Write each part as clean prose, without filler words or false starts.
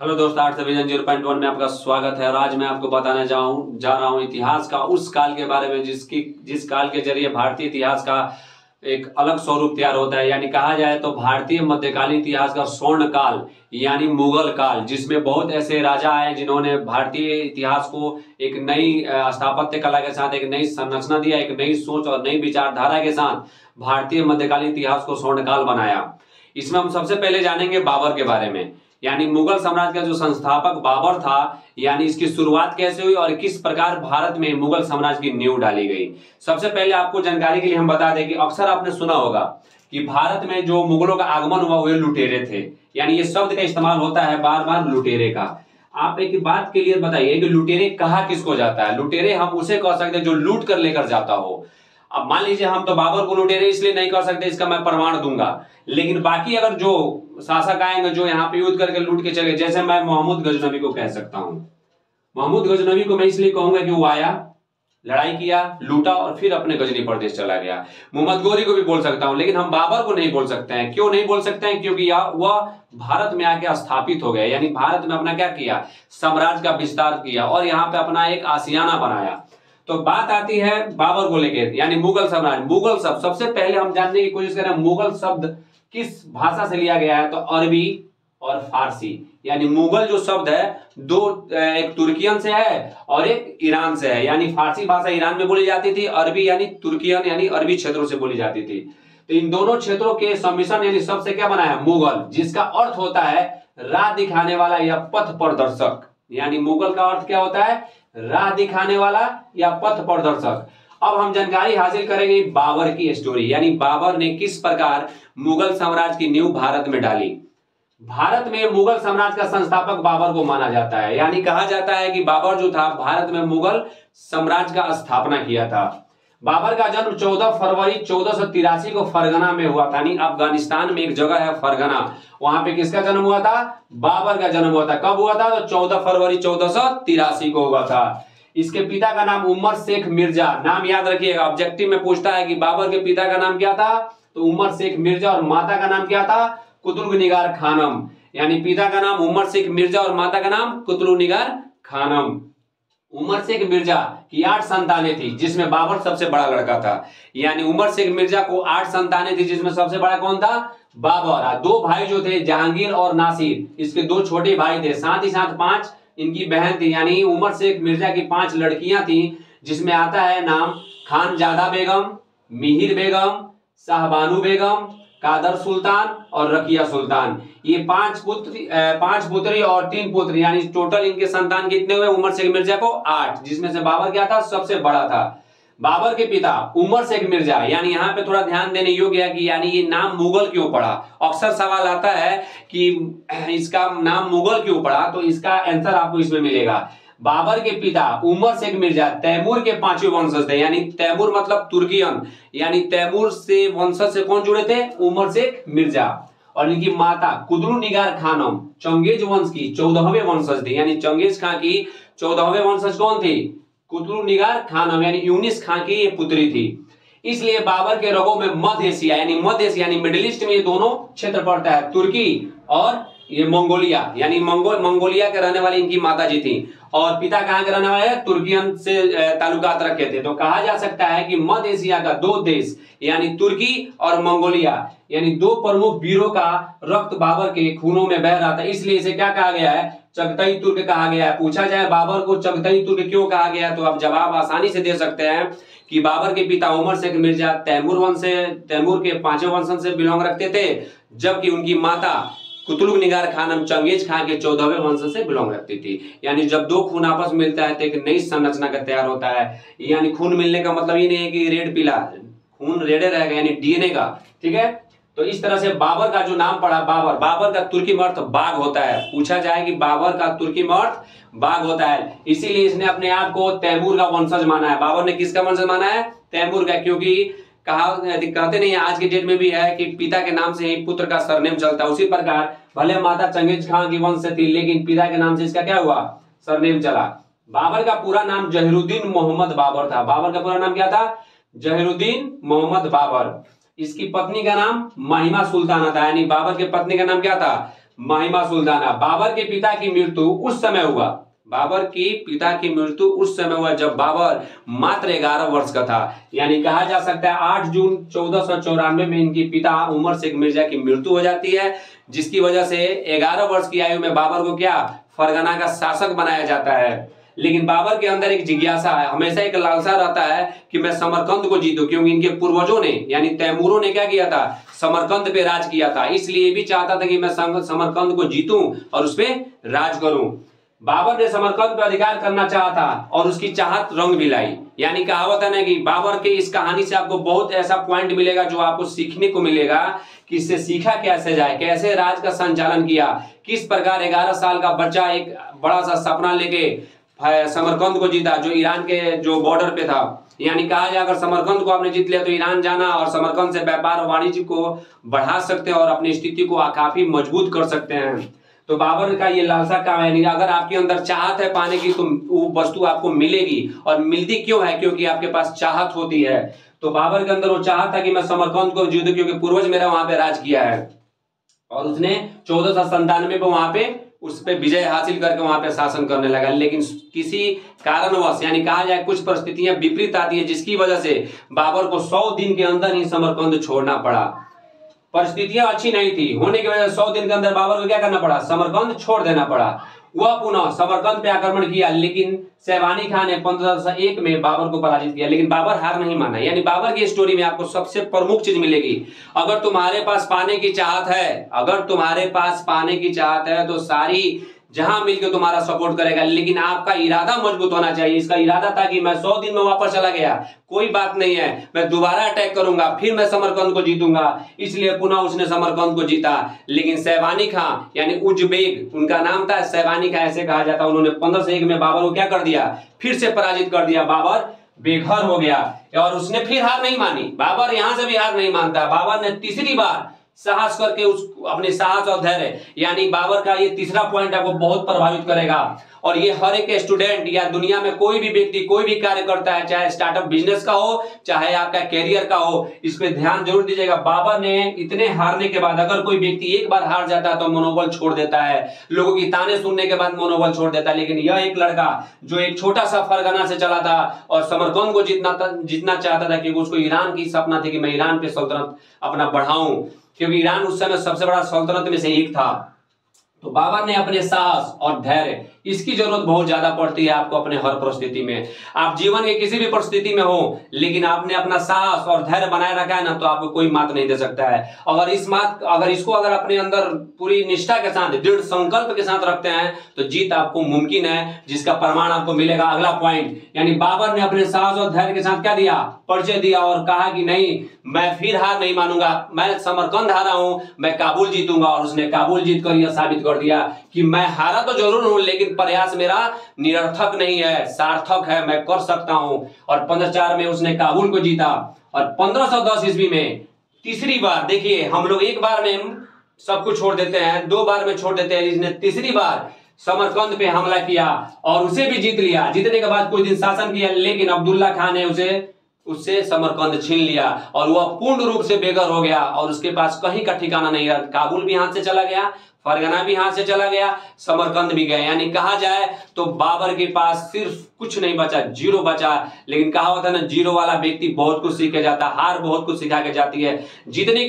Hello दोस्तों, arts vision 0.1 में आपका स्वागत है। और आज मैं आपको बताने जा रहा हूँ इतिहास का उस काल के बारे में जिस काल के जरिए भारतीय इतिहास का एक अलग स्वरूप तैयार होता है। यानी कहा जाए तो भारतीय मध्यकालीन इतिहास का स्वर्ण काल यानी मुगल काल, जिसमें बहुत ऐसे राजा आए जिन्होंने भारतीय इतिहास को एक नई स्थापत्य कला के साथ एक नई संरचना दिया, एक नई सोच और नई विचारधारा के साथ भारतीय मध्यकालीन इतिहास को स्वर्ण काल बनाया। इसमें हम सबसे पहले जानेंगे बाबर के बारे में, यानी मुगल साम्राज्य का जो संस्थापक बाबर था, यानी इसकी शुरुआत कैसे हुई और किस प्रकार भारत में मुगल साम्राज्य की नींव डाली गई। सबसे पहले आपको जानकारी के लिए हम बता दें कि अक्सर आपने सुना होगा कि भारत में जो मुगलों का आगमन हुआ वे लुटेरे थे, यानी ये शब्द का इस्तेमाल होता है बार बार लुटेरे का। आप एक बात क्लियर बताइए कि लुटेरे कहा किसको जाता है। लुटेरे हम उसे कह सकते हैं जो लूट कर लेकर जाता हो। अब मान लीजिए हम तो बाबर को लुटेरे इसलिए नहीं कह सकते, इसका मैं प्रमाण दूंगा, लेकिन बाकी अगर जो शासक आएंगे जो यहाँ पे युद्ध करके लूट के चले, जैसे मैं मोहम्मद गजनवी को कह सकता हूँ। मोहम्मद गजनवी को मैं इसलिए कहूंगा कि वो आया, लड़ाई किया, लूटा और फिर अपने गजनी प्रदेश चला गया। मोहम्मद गोरी को भी बोल सकता हूं, लेकिन हम बाबर को नहीं बोल सकते हैं। क्यों नहीं बोल सकते हैं? क्योंकि वह भारत में आके स्थापित हो गया, यानी भारत में अपना क्या किया, साम्राज्य का विस्तार किया और यहाँ पे अपना एक आशियाना बनाया। तो बात आती है बाबर को लेकर, यानी मुगल साम्राज्य। मुगल शब्द सबसे पहले हम जानने की कोशिश करें, मुगल शब्द किस भाषा से लिया गया है, तो अरबी और फारसी। यानी मुगल जो शब्द है दो, एक तुर्कियन से है और एक ईरान से है। यानी फारसी भाषा ईरान में बोली जाती थी, अरबी यानी तुर्कियन यानी अरबी क्षेत्रों से बोली जाती थी। तो इन दोनों क्षेत्रों के सम्मिश्रण यानी शब्द से क्या बना है, मुगल, जिसका अर्थ होता है राह दिखाने वाला या पथ प्रदर्शक। यानी मुगल का अर्थ क्या होता है, राह दिखाने वाला या पथ प्रदर्शक। अब हम जानकारी हासिल करेंगे बाबर की स्टोरी, यानी बाबर ने किस प्रकार मुगल साम्राज्य की नींव भारत में डाली। भारत में मुगल साम्राज्य का संस्थापक बाबर को माना जाता है। यानी कहा जाता है कि बाबर जो था भारत में मुगल साम्राज्य का स्थापना किया था। बाबर का जन्म 14 फरवरी 1483 को फरगना में हुआ था। यानी अफगानिस्तान में एक जगह है फरगना, वहां पे किसका जन्म हुआ था, बाबर का जन्म हुआ था। कब हुआ था, तो 14 फरवरी 1483 को हुआ था। इसके पिता का नाम उमर शेख मिर्जा, नाम याद रखिएगा, ऑब्जेक्टिव में पूछता है कि बाबर के पिता का नाम क्या था, तो उमर शेख मिर्जा, और माता का नाम क्या था, कुतुबुनिगार खानम। यानी पिता का नाम उमर शेख मिर्जा और माता का नाम कुतुबुनिगार खानम। उमर शेख मिर्जा की 8 संतानें थी, जिसमें बाबर सबसे बड़ा लड़का था। यानी उमर शेख मिर्जा को 8 संतानें थी, जिसमें सबसे बड़ा कौन था, बाबर। 2 भाई जो थे जहांगीर और नासिर, इसके 2 छोटे भाई थे, साथ ही साथ 5 इनकी बहन थी। यानी उमर शेख मिर्जा की 5 लड़कियां थी, जिसमें आता है नाम खानजादा बेगम, मिहिर बेगम, शाहबानू बेगम, कादर सुल्तान और रकिया सुल्तान। ये 5 पुत्री और 3 पुत्र, यानी टोटल इनके संतान कितने हुए उमर शेख मिर्जा को, 8, जिसमें से बाबर क्या था, सबसे बड़ा था। बाबर के पिता उमर शेख मिर्जा, यानी यहाँ पे थोड़ा ध्यान देने योग्य है कि यानी ये नाम मुगल क्यों पड़ा। अक्सर सवाल आता है कि इसका नाम मुगल क्यों पड़ा, तो इसका आंसर आपको इसमें मिलेगा। बाबर के पिता उमर शेख मिर्जा तैमूर के 5वें वंशज थे। यानी तैमूर मतलब तुर्कियन, यानी तैमूर से वंशज से कौन जुड़े थे, उमर शेख मिर्जा। और इनकी माता कुतुबुनिगार खानम चंगेज वंश की 14वें वंशज थी। यानी चंगेज खां की 14वें वंशज कौन थी, कुतुबुनिगार खानम, यानी यूनिस खां की ये पुत्री थी। इसलिए बाबर के रगों में मध्य एशिया यानी मिडिल ईस्ट में ये दोनों क्षेत्र पड़ता है, तुर्की और ये मंगोलिया, यानी मंगोलिया के रहने वाली इनकी माता जी थी। और पिता कहां के रहने वाले, तुर्कियन से ताल्लुकात रखे थे। तो कहा जा सकता है कि मध्य एशिया का 2 देश यानी तुर्की और मंगोलिया, यानी 2 प्रमुख वीरों का रक्त बाबर के खूनों में बह रहा था। इसलिए इसे क्या कहा गया है, चगतई तुर्क कहा गया है। पूछा जाए बाबर को चगतई तुर्क क्यों कहा गया, तो आप जवाब आसानी से दे सकते हैं कि बाबर के पिता उमर शेख मिर्जा तैमूर के 5वें वंश से बिलोंग रखते थे, जबकि उनकी माता कुतुबुनिगार खानम चंगेज खां के 14वें वंश से बिलोंग रखती थी। यानी जब 2 खून आपस में मिलता है तो एक नई संरचना का तैयार होता है। यानी खून मिलने का मतलब ये नहीं है कि रेड पीला, खून रेडे रहेगा, यानी डीएनए का, ठीक है। तो इस तरह से बाबर का जो नाम पड़ा बाबर का तुर्की में अर्थ बाघ होता है। पूछा जाए कि बाबर का तुर्की में अर्थ बाघ होता है, इसीलिए इसने अपने आप को तैमूर का वंशज माना है। बाबर ने किसका वंशज माना है, तैमूर का, क्योंकि कहते नहीं है, आज के डेट में भी है कि पिता के नाम से ही पुत्र का सरनेम चलता है। उसी प्रकार भले माता चंगेज खां की वंश से थी, लेकिन पिता के नाम से इसका क्या हुआ, सरनेम चला। बाबर का पूरा नाम जहीरुद्दीन मोहम्मद बाबर था। बाबर का पूरा नाम क्या था, जहीरुद्दीन मोहम्मद बाबर। इसकी पत्नी का नाम महिमा सुल्ताना था। यानी बाबर के पत्नी का नाम क्या था, महिमा सुल्ताना। बाबर के पिता की मृत्यु उस समय हुआ, बाबर की पिता की मृत्यु उस समय हुआ जब बाबर मात्र 11 वर्ष का था। यानी कहा जा सकता है 8 जून 1494 में इनकी पिता उमर शेख मिर्जा की मृत्यु हो जाती है, जिसकी वजह से 11 वर्ष की आयु में बाबर को क्या फरगना का शासक बनाया जाता है। लेकिन बाबर के अंदर एक जिज्ञासा है, हमेशा एक लालसा रहता है कि मैं समरकंद को जीतूं, क्योंकि इनके पूर्वजों ने यानी तैमूरों ने क्या किया था, समरकंद पे राज किया था। इसलिए भी चाहता था कि मैं समरकंद को जीतूं और उस पे राज करूं। बाबर ने समरकंद पर अधिकार करना चाहा था और उसकी चाहत रंग भी लाई। यानी कहावत है ना कि बाबर के इस कहानी से आपको बहुत ऐसा पॉइंट मिलेगा जो आपको सीखने को मिलेगा कि इससे सीखा कैसे जाए, कैसे राज का संचालन किया, किस प्रकार 11 साल का बच्चा एक बड़ा सा सपना लेके समरकंद को जीता जो ईरान के जो बॉर्डर पे था। यानी कहा जाए अगर समरकंद को आपने जीत लिया तो ईरान जाना और समरकंद से व्यापार और वाणिज्य को बढ़ा सकते हैं और अपनी स्थिति को काफी मजबूत कर सकते हैं। तो बाबर का ये लालसा काम है, अगर आपके अंदर चाहत है पाने की तो वो वस्तु आपको मिलेगी। और मिलती क्यों है, क्योंकि आपके पास चाहत होती है। तो बाबर के अंदर वो चाहत था कि मैं समरकंद को जीतूं क्योंकि पूर्वज मेरा वहां पे राज किया है, और उसने 1497 में वहां पे उस पे विजय हासिल करके वहां पे शासन करने लगा। लेकिन किसी कारणवश यानी कहा जाए कुछ परिस्थितियां विपरीत आती है जिसकी वजह से बाबर को 100 दिन के अंदर ही समरकंद छोड़ना पड़ा। परिस्थितियां अच्छी नहीं थी होने की वजह से 100 दिन के अंदर बाबर को क्या करना पड़ा, समरकंद छोड़ देना पड़ा। वह पुनः समरकंद पे आक्रमण किया, लेकिन शैबानी खान ने 1501 में बाबर को पराजित किया। लेकिन बाबर हार नहीं माना। यानी बाबर की स्टोरी में आपको सबसे प्रमुख चीज मिलेगी, अगर तुम्हारे पास पाने की चाहत है, अगर तुम्हारे पास पाने की चाहत है तो सारी जहां मिलकर तुम्हारा सपोर्ट करेगा, लेकिन आपका इरादा मजबूत होना चाहिए। इसका इरादा था कि मैं 100 दिन में वापस चला गया, कोई बात नहीं है, मैं दोबारा अटैक करूंगा, फिर मैं समरकंद को जीतूंगा। इसलिए पुनः उसने समरकंद को जीता। लेकिन शैबानी खां यानी उजबेक उनका नाम था, शैबानी खां ऐसे कहा जाता, उन्होंने 1501 में बाबर को क्या कर दिया, फिर से पराजित कर दिया। बाबर बेघर हो गया और उसने फिर हार नहीं मानी। बाबर यहां से भी हार नहीं मानता। बाबर ने तीसरी बार साहस करके उस अपने साहस और धैर्य, यानी बाबर का ये तीसरा पॉइंट आपको बहुत प्रभावित करेगा। और ये हर एक स्टूडेंट या दुनिया में कोई भी व्यक्ति कोई भी कार्य करता है, चाहे स्टार्टअप बिजनेस का हो चाहे आपका कैरियर का हो, इस पे ध्यान जरूर दीजिएगा। बाबर ने इतने हारने के बाद अगर कोई व्यक्ति एक बार हार जाता है तो मनोबल छोड़ देता है, लोगों की ताने सुनने के बाद मनोबल छोड़ देता है। लेकिन यह एक लड़का जो एक छोटा सा फरगना से चला था और समरकंद को जीतना चाहता था, क्योंकि उसको ईरान की सपना थी कि मैं ईरान पे सल्तनत अपना बढ़ाऊं, क्योंकि ईरान उस समय सबसे बड़ा सल्तनत में से एक था। तो बाबर ने अपने साहस और धैर्य, इसकी जरूरत बहुत ज्यादा पड़ती है आपको अपने हर परिस्थिति में। आप जीवन के किसी भी परिस्थिति में हो, लेकिन आपने अपना साहस और धैर्य बनाए रखा है ना, तो आपको कोई मात नहीं दे सकता है। अगर इसको अपने अंदर पूरी निष्ठा के साथ, दृढ़ संकल्प के साथ रखते हैं तो जीत आपको मुमकिन है, जिसका प्रमाण आपको मिलेगा। अगला पॉइंट, यानी बाबर ने अपने साहस और धैर्य के साथ क्या दिया, परिचय दिया और कहा कि नहीं, मैं फिर हार नहीं मानूंगा, मैं समरकंद हारा हूं, मैं काबुल जीतूंगा। और उसने काबुल जीतकर यह साबित कर दिया कि मैं हारा तो जरूर हूं, लेकिन प्रयास मेरा निरर्थक नहीं है, सार्थक है, मैं कर सकता हूं। और 1504 में उसने काबुल को जीता। और 1510 ईस्वी में तीसरी बार, देखिए हम लोग एक बार में सब कुछ छोड़ देते हैं, 2 बार में छोड़ देते हैं, इसने तीसरी बार समरकंद पे हमला किया और उसे भी जीत लिया। जीतने के बाद कुछ दिन शासन किया, लेकिन अब्दुल्ला खान ने उससे समरकंद छीन लिया और वह पूर्ण रूप से बेघर हो गया और उसके पास कहीं का ठिकाना नहीं रहा। काबुल भी हाथ से चला गया, फरगना भी हाथ से चला गया, समरकंद भी गया। यानी कहा जाए तो बाबर के पास सिर्फ कुछ नहीं बचा, 0 बचा। लेकिन कहा होता है ना, 0 वाला व्यक्ति बहुत कुछ सीख के जाता, हार बहुत कुछ सिखा के जाती है। जीतने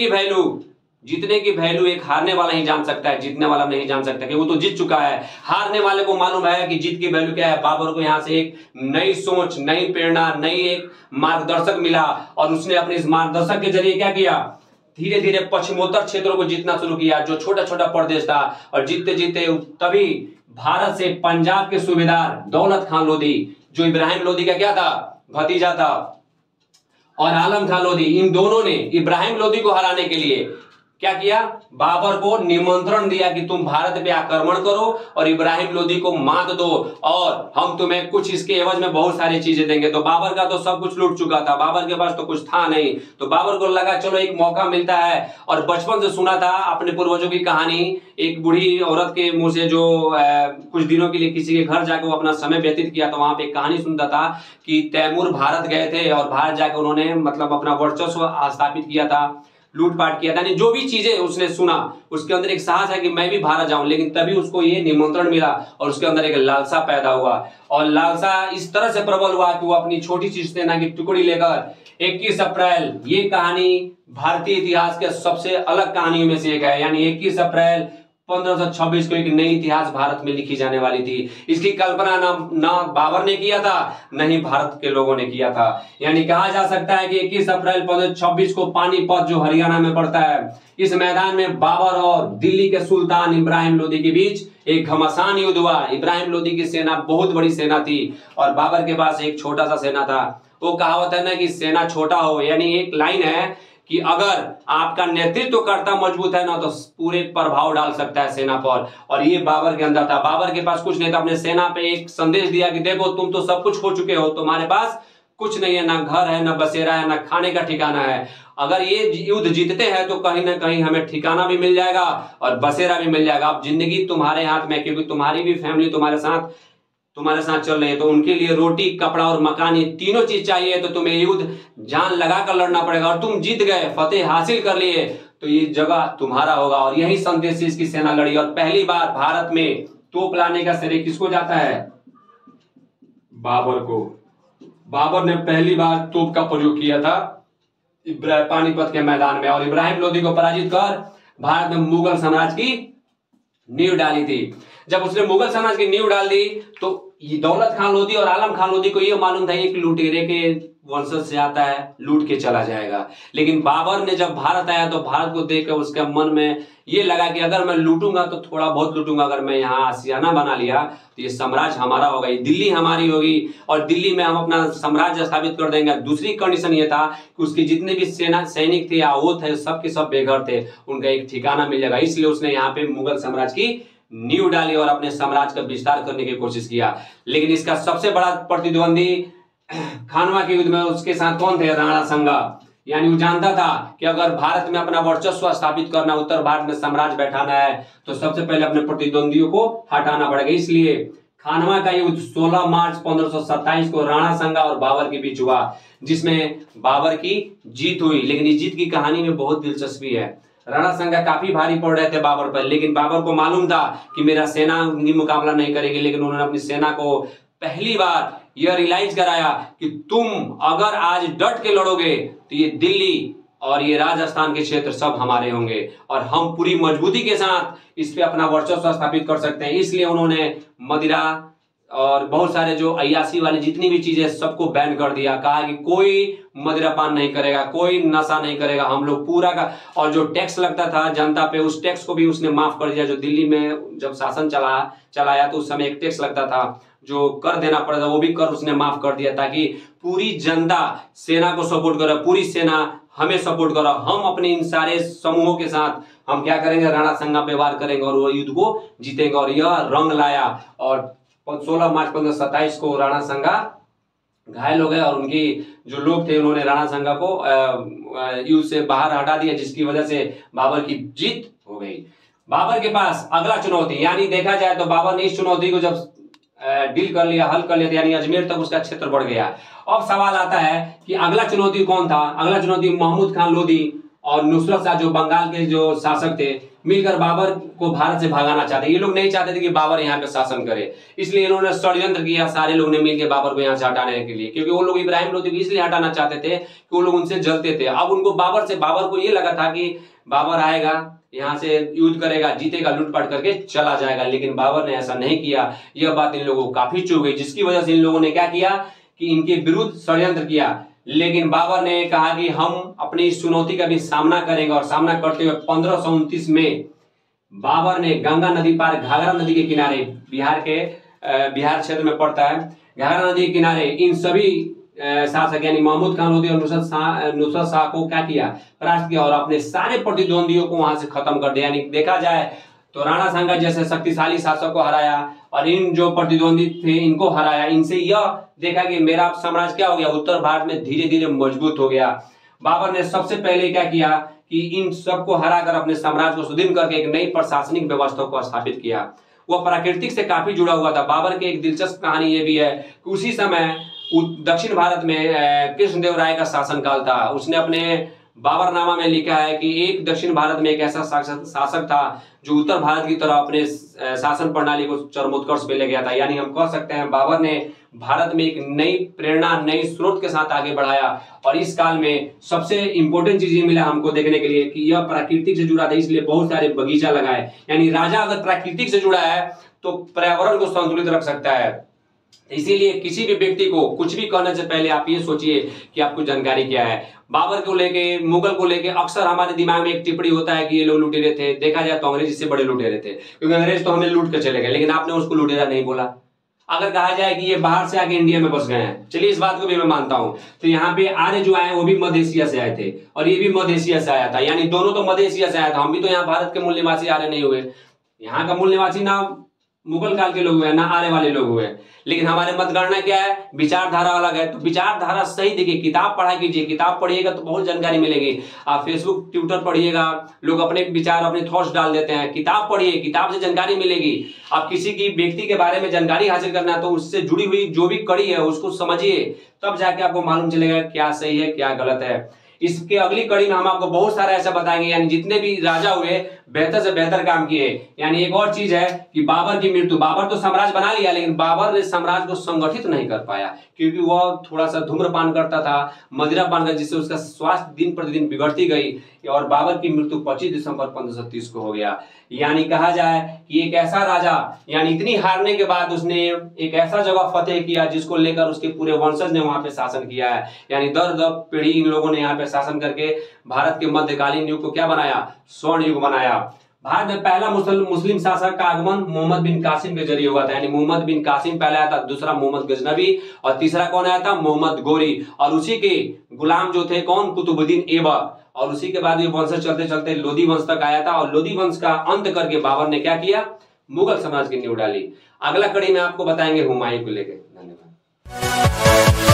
की वैल्यू एक हारने वाला ही जान सकता है, जीतने वाला नहीं जान सकता, क्योंकि वो तो जीत चुका है। हारने वाले को मालूम है कि जीत की वैल्यू क्या है। बाबर को यहाँ से एक नई सोच, नई प्रेरणा, नई एक मार्गदर्शक मिला और उसने अपने इस मार्गदर्शक के जरिए क्या किया, धीरे धीरे पश्चिमोत्तर क्षेत्रों को जीतना शुरू किया, जो छोटा छोटा प्रदेश था। और जीतते जीतते तभी भारत से पंजाब के सूबेदार दौलत खान लोधी, जो इब्राहिम लोधी का क्या था, भतीजा था, और आलम खान लोधी, इन दोनों ने इब्राहिम लोधी को हराने के लिए क्या किया, बाबर को निमंत्रण दिया कि तुम भारत पे आक्रमण करो और इब्राहिम लोधी को मात दो और हम तुम्हें कुछ इसके एवज में बहुत सारी चीजें देंगे। तो बाबर का तो सब कुछ लूट चुका था, बाबर के पास तो कुछ था नहीं। तो बाबर को लगा चलो एक मौका मिलता है। और बचपन से सुना था अपने पूर्वजों की कहानी, एक बूढ़ी औरत के मुंह से, जो कुछ दिनों के लिए किसी के घर जाकर वो अपना समय व्यतीत किया, तो वहां पे एक कहानी सुनता था कि तैमूर भारत गए थे और भारत जाकर उन्होंने मतलब अपना वर्चस्व स्थापित किया था, लूटपाट किया था, यानी जो भी चीजें उसने सुना उसके अंदर एक साहस है कि मैं भी भारत जाऊं, लेकिन तभी उसको ये निमंत्रण मिला और उसके अंदर एक लालसा पैदा हुआ और लालसा इस तरह से प्रबल हुआ कि वो अपनी छोटी सी सेना की टुकड़ी लेकर 21 अप्रैल, ये कहानी भारतीय इतिहास के सबसे अलग कहानियों में से एक है, यानी 21 अप्रैल 1526 को एक नई इतिहास भारत में लिखी जाने वाली थी। इसकी कल्पना ना बाबर ने किया था, न ही भारत के लोगों ने किया था। यानी कहा जा सकता है कि 21 अप्रैल 1526 को पानीपत, जो हरियाणा में पड़ता है, इस मैदान में बाबर और दिल्ली के सुल्तान इब्राहिम लोदी के बीच एक घमासान युद्ध हुआ। इब्राहिम लोदी की सेना बहुत बड़ी सेना थी और बाबर के पास एक छोटा सा सेना था। वो कहावत है ना कि सेना छोटा हो, यानी एक लाइन है कि अगर आपका नेतृत्व कर्ता मजबूत है ना तो पूरे प्रभाव डाल सकता है सेना पर, और ये बाबर के अंदर था। बाबर के पास कुछ नहीं था, अपने सेना पे एक संदेश दिया कि देखो तुम तो सब कुछ खो चुके हो, तुम्हारे पास कुछ नहीं है, ना घर है, ना बसेरा है, ना खाने का ठिकाना है। अगर ये युद्ध जीतते हैं तो कहीं ना कहीं हमें ठिकाना भी मिल जाएगा और बसेरा भी मिल जाएगा। अब जिंदगी तुम्हारे हाथ में, क्योंकि तुम्हारी भी फैमिली तुम्हारे साथ चल रही है, तो उनके लिए रोटी, कपड़ा और मकान, ये तीनों चीज चाहिए। तो तुम्हें युद्ध जान लगा कर लड़ना पड़ेगा और तुम जीत गए, फतेह हासिल कर लिए, तो ये जगह तुम्हारा होगा। और यही संदेश से इसकी सेना लड़ी और पहली बार भारत में तोप लाने का श्रेय किसको जाता है? बाबर को। बाबर ने पहली बार तोप का प्रयोग किया था पानीपत के मैदान में और इब्राहिम लोदी को पराजित कर भारत में मुगल साम्राज्य की नींव डाली थी। जब उसने मुगल साम्राज्य की नींव डाल दी तो दौलत खान लोदी और आलम खान लोदी को यह मालूम था कि लुटेरे के वंशज से आता है, लूट के चला जाएगा। लेकिन बाबर ने जब भारत आया तो भारत को देखकर उसके मन में ये लगा कि अगर मैं लूटूंगा तो थोड़ा बहुत लूटूंगा, अगर मैं यहाँ आशियाना बना लिया तो ये साम्राज्य हमारा होगा, ये दिल्ली हमारी होगी और दिल्ली में हम अपना साम्राज्य स्थापित कर देंगे। दूसरी कंडीशन ये था कि उसके जितने भी सैनिक थे या वो थे, सब के सब बेघर थे, उनका एक ठिकाना मिल जाएगा। इसलिए उसने यहाँ पे मुगल साम्राज्य की नींव डाली और अपने साम्राज्य का विस्तार करने की कोशिश किया। लेकिन इसका सबसे बड़ा प्रतिद्वंदी खानवा के युद्ध में उसके साथ कौन थे? राणा संगा। यानी वो जानता था कि अगर भारत में अपना वर्चस्व स्थापित करना, उत्तर भारत में साम्राज्य बैठाना है तो सबसे पहले अपने प्रतिद्वंदियों को हटाना पड़ेगा। इसलिए खानवा का युद्ध 16 मार्च 1527 को राणा संगा और बाबर के बीच हुआ, जिसमें बाबर की जीत हुई। लेकिन इस जीत की कहानी में बहुत दिलचस्पी है। राणा संगा काफी भारी पड़ रहे थे बाबर पर, लेकिन बाबर को मालूम था कि मेरा सेना मुकाबला नहीं करेगी। लेकिन उन्होंने अपनी सेना को पहली बार यह रियलाइज कराया कि तुम अगर आज डट के लड़ोगे तो ये दिल्ली और ये राजस्थान के क्षेत्र सब हमारे होंगे और हम पूरी मजबूती के साथ इस पे अपना वर्चस्व स्थापित कर सकते हैं। इसलिए उन्होंने मदिरा और बहुत सारे जो अय्याशी वाली जितनी भी चीजें सबको बैन कर दिया। कहा कि कोई मदिरापान नहीं करेगा, कोई नशा नहीं करेगा, हम लोग पूरा का, और जो टैक्स लगता था जनता पे उस टैक्स को भी उसने माफ कर दिया। जो दिल्ली में जब शासन चलाया तो उस समय एक टैक्स लगता था जो कर देना पड़ता था, वो भी कर उसने माफ कर दिया ताकि पूरी जनता सेना को सपोर्ट करे, पूरी सेना हमें सपोर्ट करो। हम अपने इन सारे समूहों के साथ हम क्या करेंगे? राणा संगा पे वार करेंगे और वो युद्ध को जीतेंगे। और यह रंग लाया और 16 मार्च 1527 को राणा संगा घायल हो गए और उनकी जो लोग थे उन्होंने राणा संगा को युद्ध से बाहर हटा दिया, जिसकी वजह से बाबर की जीत हो गई। बाबर के पास अगला चुनौती, यानी देखा जाए तो बाबर ने इस चुनौती को जब डील कर लिया, हल कर लिया, यानी अजमेर तक उसका क्षेत्र बढ़ गया। अब सवाल आता है कि अगला चुनौती कौन था? अगला चुनौती महमूद खान लोदी और नुसरत शाह जो बंगाल के जो शासक थे मिलकर बाबर को भारत से भगाना चाहते। ये लोग नहीं चाहते थे कि बाबर यहाँ पे शासन करे, इसलिए इन्होंने षड्यंत्र किया। सारे लोग ने मिलकर बाबर को यहाँ से हटाने के लिए, क्योंकि वो लोग इब्राहिम लोदी को इसलिए हटाना चाहते थे कि वो लोग उनसे जलते थे। अब उनको बाबर को ये लगा था कि बाबर आएगा, यहाँ से युद्ध करेगा, जीतेगा, लूटपाट करके चला जाएगा। लेकिन बाबर ने ऐसा नहीं किया। यह बात इन लोगों को काफी चुभ गई, जिसकी वजह से इन लोगों ने क्या किया कि इनके विरुद्ध षड्यंत्र किया। लेकिन बाबर ने कहा कि हम अपनी इस चुनौती का भी सामना करेंगे और सामना करते हुए 1529 में बाबर ने गंगा नदी पार घाघरा नदी के किनारे, बिहार क्षेत्र में पड़ता है, घाघरा नदी के किनारे इन सभी शासक यानी महमूद खान लोदी और नुसरत शाह को क्या किया? परास्त किया और अपने सारे प्रतिद्वंदियों को वहां से खत्म कर दिया। यानी देखा जाए तो राणा संगा जैसे शक्तिशाली शासक को हराया और इन जो प्रतिद्वंदी थे इनको हराया। इनसे यह देखा कि मेरा साम्राज्य क्या हो गया? उत्तर भारत में धीरे धीरे मजबूत हो गया। बाबर ने सबसे पहले क्या किया कि इन सबको हराकर अपने साम्राज्य को सुदृढ़ करके एक नई प्रशासनिक व्यवस्था को स्थापित किया। वह प्राकृतिक से काफी जुड़ा हुआ था। बाबर की एक दिलचस्प कहानी यह भी है कि उसी समय दक्षिण भारत में कृष्णदेव राय का शासनकाल था। उसने अपने बाबरनामा में लिखा है कि एक दक्षिण भारत में एक ऐसा शासक था जो उत्तर भारत की तरह अपने शासन प्रणाली को चरमोत्कर्ष पे ले गया था। यानी हम कह सकते हैं बाबर ने भारत में एक नई प्रेरणा, नई स्रोत के साथ आगे बढ़ाया। और इस काल में सबसे इंपॉर्टेंट चीज ये मिला हमको देखने के लिए कि यह प्राकृतिक से जुड़ा था, इसलिए बहुत सारे बगीचा लगाए। यानी राजा अगर प्राकृतिक से जुड़ा है तो पर्यावरण को संतुलित रख सकता है। इसीलिए किसी भी व्यक्ति को कुछ भी कहने से पहले आप ये सोचिए कि आपको जानकारी क्या है। बाबर को लेके, मुगल को लेके अक्सर हमारे दिमाग में एक टिप्पणी होता है कि ये लोग लुटेरे थे। देखा जाए तो अंग्रेज इससे बड़े लुटेरे थे, क्योंकि अंग्रेज तो हमें लूट के चले गए, लेकिन आपने उसको लुटेरा नहीं बोला। अगर कहा जाए कि ये बाहर से आके इंडिया में बस गए हैं, चलिए इस बात को भी मैं मानता हूं, तो यहाँ पे आर्य जो आए वो भी मध्य एशिया से आए थे और ये भी मध्य एशिया से आया था। यानी दोनों तो मध्य एशिया से आया था। हम भी तो यहाँ भारत के मूल निवासी आर्य नहीं हुए, यहाँ का मूल निवासी ना मुगल काल के लोग हुए ना आने वाले लोग हुए। लेकिन हमारे मतगणना क्या है, विचारधारा अलग है। तो विचारधारा सही देखिए, किताब पढ़ा कीजिए, किताब पढ़िएगा तो बहुत जानकारी मिलेगी। आप फेसबुक ट्विटर पढ़िएगा, लोग अपने विचार, अपने थॉट्स डाल देते हैं। किताब पढ़िए, किताब से जानकारी मिलेगी। आप किसी की व्यक्ति के बारे में जानकारी हासिल करना है तो उससे जुड़ी हुई जो भी कड़ी है उसको समझिए, तब जाके आपको मालूम चलेगा क्या सही है क्या गलत है। इसके अगली कड़ी में हम आपको बहुत सारा ऐसा बताएंगे, यानी जितने भी राजा हुए बेहतर से बेहतर काम किए। यानी एक और चीज है कि बाबर की मृत्यु, बाबर तो साम्राज्य बना लिया लेकिन बाबर ने साम्राज्य को संगठित नहीं कर पाया, क्योंकि वह थोड़ा सा धूम्रपान करता था, मदिरा पान करता, जिससे उसका स्वास्थ्य दिन प्रतिदिन बिगड़ती गई और बाबर की मृत्यु 25 दिसंबर 1530 को हो गया। यानी कहा जाए कि एक ऐसा राजा, यानी इतनी हारने के बाद उसने एक ऐसा जगह फतेह किया जिसको लेकर उसके पूरे वंशज ने वहां पे शासन किया है। यानी दर दर पीढ़ी इन लोगों ने यहाँ पे शासन करके भारत के मध्यकालीन युग को क्या बनाया, स्वर्ण युग बनाया। भारत में पहला मुस्लिम शासक का आगमन मोहम्मद बिन कासिम के जरिए हुआ था। यानी मोहम्मद बिन कासिम पहला आया था, दूसरा मोहम्मद गजनवी और तीसरा कौन आया था, मोहम्मद गोरी। और उसी के गुलाम जो थे कौन, कुतुबुद्दीन ऐबक। और उसी के बाद ये वंश चलते चलते लोधी वंश तक आया था और लोधी वंश का अंत करके बाबर ने क्या किया, मुगल साम्राज्य की नींव डाली। अगला कड़ी में आपको बताएंगे हुमायूं को लेकर। धन्यवाद।